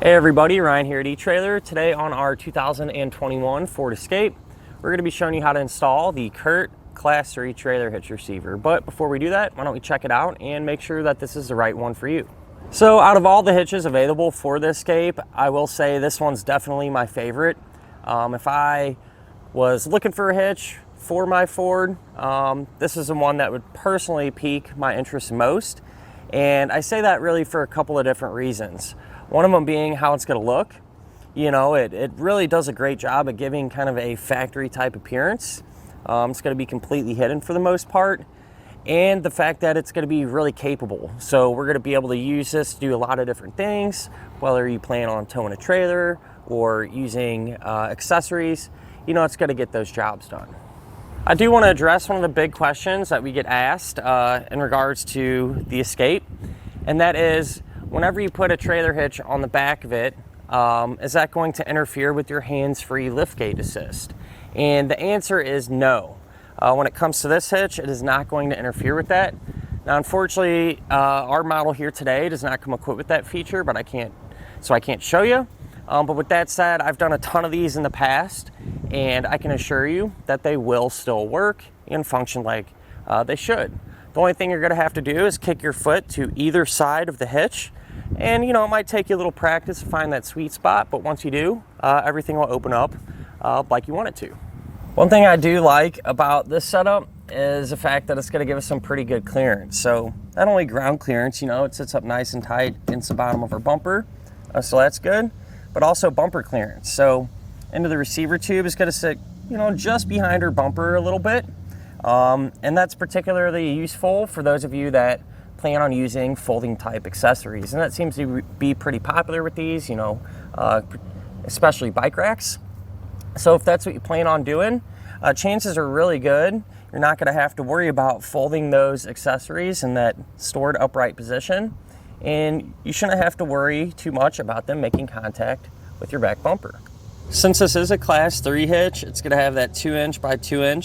Hey everybody, Ryan here at eTrailer. Today on our 2021 Ford Escape, we're going to be showing you how to install the CURT Class 3 trailer hitch receiver. But before we do that, why don't we check it out and make sure that this is the right one for you. So out of all the hitches available for the Escape, I will say this one's definitely my favorite. If I was looking for a hitch for my Ford, this is the one that would personally pique my interest most. And I say that really for a couple of different reasons. One of them being how it's going to look. You know, it really does a great job at giving kind of a factory type appearance. It's going to be completely hidden for the most part. And the fact that it's going to be really capable. So we're going to be able to use this to do a lot of different things, whether you plan on towing a trailer or using accessories. You know, it's going to get those jobs done. I do want to address one of the big questions that we get asked in regards to the Escape, and that is, whenever you put a trailer hitch on the back of it, is that going to interfere with your hands-free liftgate assist? And the answer is no. When it comes to this hitch, it is not going to interfere with that. Now, unfortunately, our model here today does not come equipped with that feature, but I can't show you. But with that said, I've done a ton of these in the past, and I can assure you that they will still work and function like they should. The only thing you're going to have to do is kick your foot to either side of the hitch. And, you know, it might take you a little practice to find that sweet spot, but once you do, everything will open up like you want it to. One thing I do like about this setup is the fact that it's going to give us some pretty good clearance. So not only ground clearance, you know, it sits up nice and tight against the bottom of our bumper, so that's good, but also bumper clearance. So into the receiver tube is going to sit, you know, just behind our bumper a little bit. And that's particularly useful for those of you that plan on using folding type accessories, and that seems to be pretty popular with these, you know, especially bike racks. So if that's what you plan on doing, chances are really good you're not going to have to worry about folding those accessories in that stored upright position, and you shouldn't have to worry too much about them making contact with your back bumper. Since this is a Class 3 hitch, it's going to have that 2" by 2"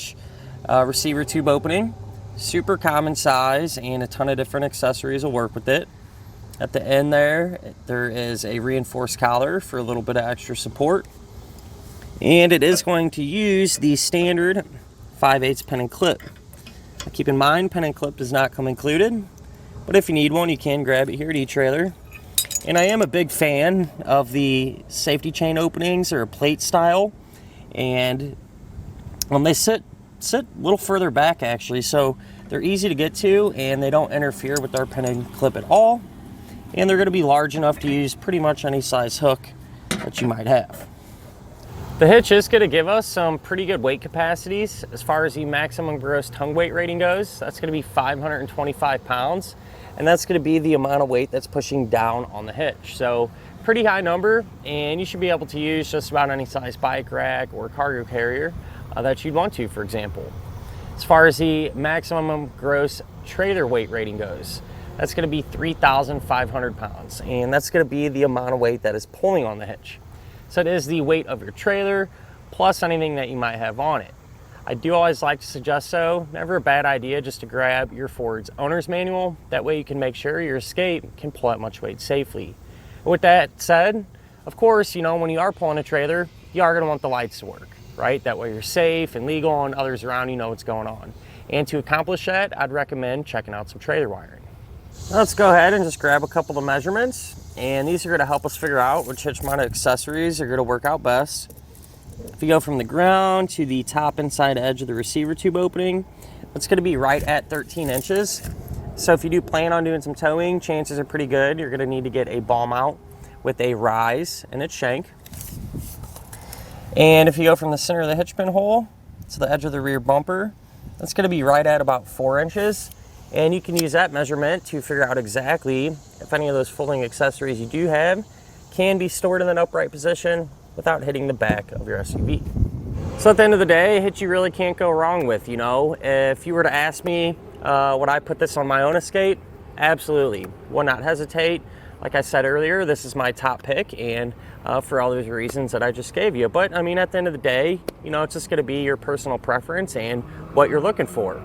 receiver tube opening. Super common size, and a ton of different accessories will work with it. At the end there is a reinforced collar for a little bit of extra support. And it is going to use the standard 5/8 pin and clip. Now keep in mind, pin and clip does not come included, but if you need one, you can grab it here at eTrailer. And I am a big fan of the safety chain openings, or a plate style, and they sit a little further back actually, so they're easy to get to and they don't interfere with our pin and clip at all, and they're going to be large enough to use pretty much any size hook that you might have. The hitch is going to give us some pretty good weight capacities. As far as the maximum gross tongue weight rating goes, that's going to be 525 pounds, and that's going to be the amount of weight that's pushing down on the hitch. So pretty high number, and you should be able to use just about any size bike rack or cargo carrier that you'd want to, for example. As far as the maximum gross trailer weight rating goes, that's going to be 3,500 pounds, and that's going to be the amount of weight that is pulling on the hitch. So it is the weight of your trailer plus anything that you might have on it. I do always like to suggest, so never a bad idea just to grab your Ford's owner's manual. That way you can make sure your Escape can pull that much weight safely. With that said, of course, you know, when you are pulling a trailer, you are going to want the lights to work, right? That way you're safe and legal, and others around you know what's going on. And to accomplish that, I'd recommend checking out some trailer wiring. Now let's go ahead and just grab a couple of measurements, and these are going to help us figure out which hitch mounted accessories are going to work out best. If you go from the ground to the top inside edge of the receiver tube opening, it's going to be right at 13 inches. So if you do plan on doing some towing, chances are pretty good you're going to need to get a ball mount with a rise in its shank. And if you go from the center of the hitch pin hole to the edge of the rear bumper, that's going to be right at about 4 inches. And you can use that measurement to figure out exactly if any of those folding accessories you do have can be stored in an upright position without hitting the back of your SUV. So at the end of the day, a hitch you really can't go wrong with, you know. If you were to ask me would I put this on my own Escape, absolutely, would not hesitate. Like I said earlier, this is my top pick, and for all those reasons that I just gave you. But I mean, at the end of the day, you know, it's just going to be your personal preference and what you're looking for.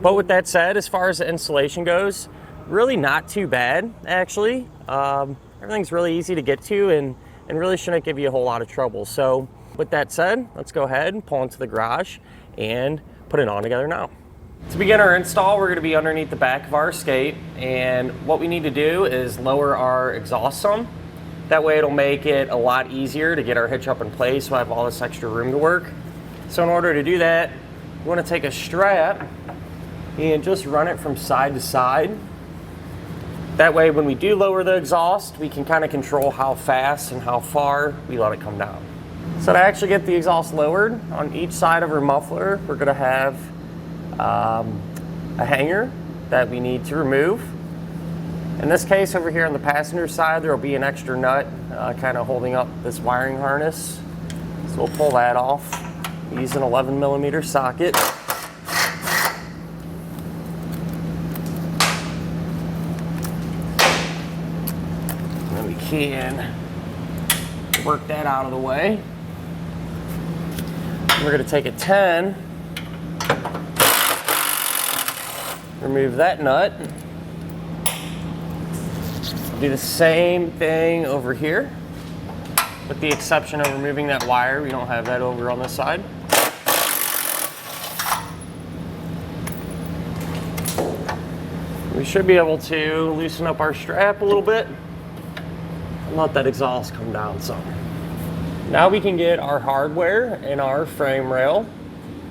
But with that said, as far as the installation goes, really not too bad, actually. everything's really easy to get to and really shouldn't give you a whole lot of trouble. So with that said, let's go ahead and pull into the garage and put it on together now. To begin our install, we're going to be underneath the back of our Escape, and what we need to do is lower our exhaust some. That way it'll make it a lot easier to get our hitch up in place so I have all this extra room to work. So in order to do that, you want to take a strap and just run it from side to side. That way when we do lower the exhaust, we can kind of control how fast and how far we let it come down. So to actually get the exhaust lowered, on each side of our muffler, we're going to have a hanger that we need to remove. In this case, over here on the passenger side, there will be an extra nut kind of holding up this wiring harness. So we'll pull that off. Use an 11mm socket. And then we can work that out of the way. We're going to take a 10, remove that nut. Do the same thing over here, with the exception of removing that wire. We don't have that over on this side. We should be able to loosen up our strap a little bit and let that exhaust come down some. Now we can get our hardware in our frame rail,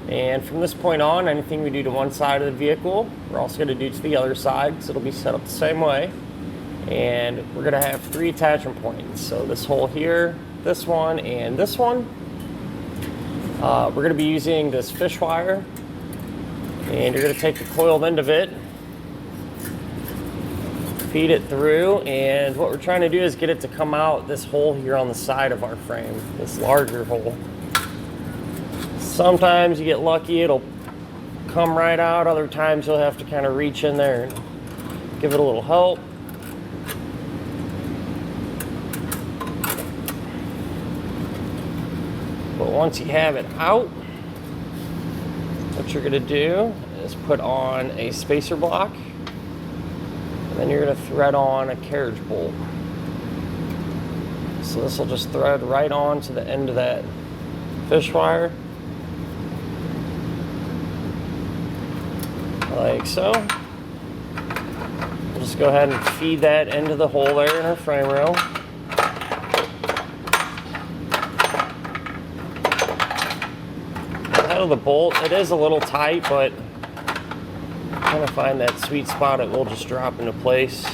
and from this point on, anything we do to one side of the vehicle, we're also going to do to the other side, so it'll be set up the same way. And we're going to have 3 attachment points. So this hole here, this one, and this one. We're going to be using this fish wire, and you're going to take the coiled end of it, feed it through, and what we're trying to do is get it to come out this hole here on the side of our frame, this larger hole. Sometimes you get lucky, it'll come right out. Other times you'll have to kind of reach in there and give it a little help. But once you have it out, what you're going to do is put on a spacer block, and then you're going to thread on a carriage bolt. So this will just thread right on to the end of that fish wire, like so. We'll just go ahead and feed that into the hole there in our frame rail. Of the bolt, it is a little tight, but kind of find that sweet spot. It will just drop into place.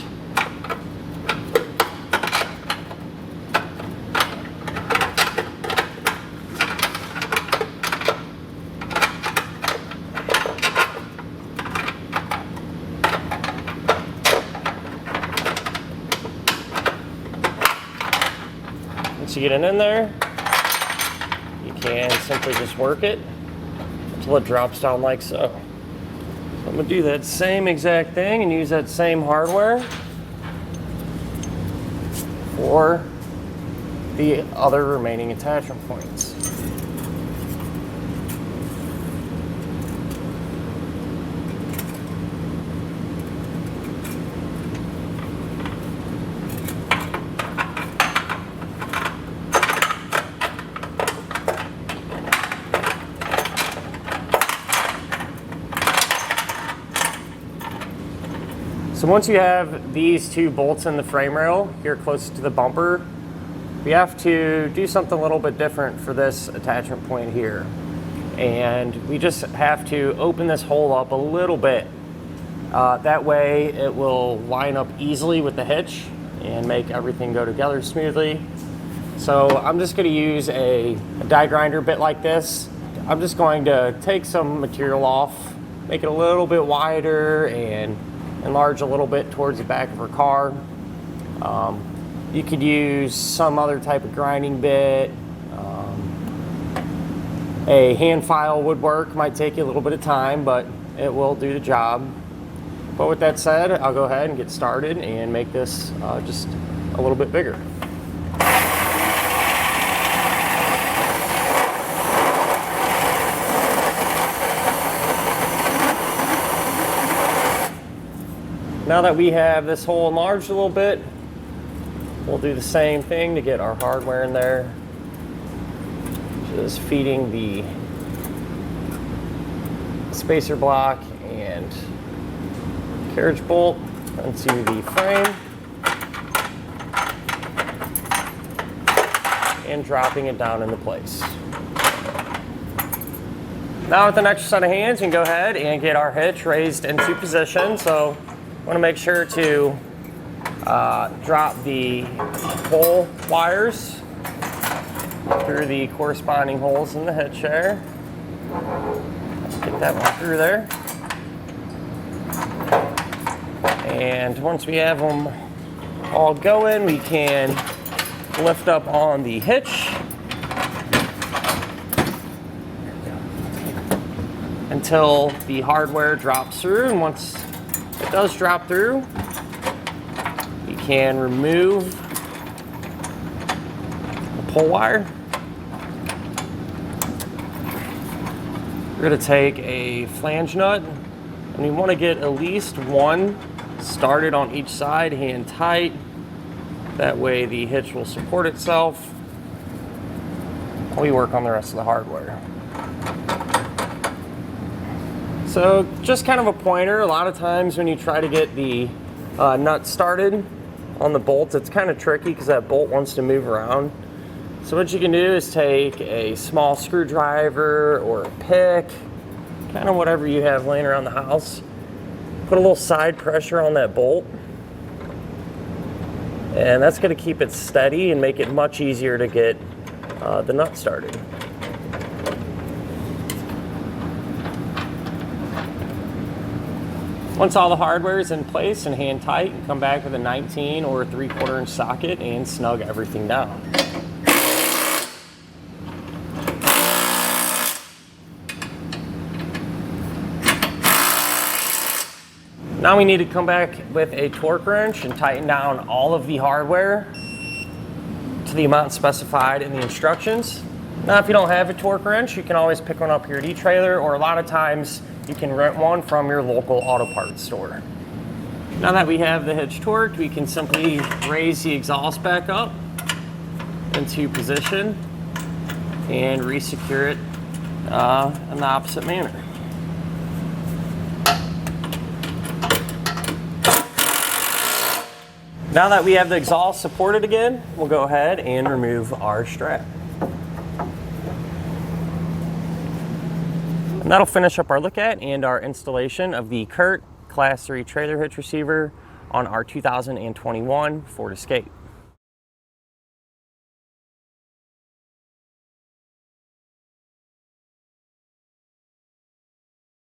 Once you get it in there, you can simply just work it until it drops down like so. I'm going to do that same exact thing and use that same hardware for the other remaining attachment points. So once you have these 2 bolts in the frame rail here close to the bumper, we have to do something a little bit different for this attachment point here. And we just have to open this hole up a little bit. That way it will line up easily with the hitch and make everything go together smoothly. So I'm just going to use a die grinder bit like this. I'm just going to take some material off, make it a little bit wider, and enlarge a little bit towards the back of her car. You could use some other type of grinding bit. A hand file would work, might take you a little bit of time, but it will do the job. But with that said, I'll go ahead and get started and make this just a little bit bigger. Now that we have this hole enlarged a little bit, We'll do the same thing to get our hardware in there. Just feeding the spacer block and carriage bolt into the frame and dropping it down into place. Now with the next set of hands, we can go ahead and get our hitch raised into position. So I want to make sure to drop the pull wires through the corresponding holes in the hitch there. Get that one through there. And once we have them all going, we can lift up on the hitch until the hardware drops through. And once it does drop through, we can remove the pull wire. We're going to take a flange nut, and we want to get at least one started on each side, hand tight. That way the hitch will support itself while we work on the rest of the hardware. So just kind of a pointer, a lot of times when you try to get the nut started on the bolt, it's kind of tricky because that bolt wants to move around. So what you can do is take a small screwdriver or a pick, kind of whatever you have laying around the house, put a little side pressure on that bolt, and that's going to keep it steady and make it much easier to get the nut started. Once all the hardware is in place and hand tight, come back with a 19 or 3/4 inch socket and snug everything down. Now we need to come back with a torque wrench and tighten down all of the hardware to the amount specified in the instructions. Now if you don't have a torque wrench, you can always pick one up here at eTrailer, or a lot of times you can rent one from your local auto parts store. Now that we have the hitch torqued, we can simply raise the exhaust back up into position and re-secure it in the opposite manner. Now that we have the exhaust supported again, we'll go ahead and remove our strap. And that'll finish up our look at and our installation of the CURT Class 3 trailer hitch receiver on our 2021 Ford Escape.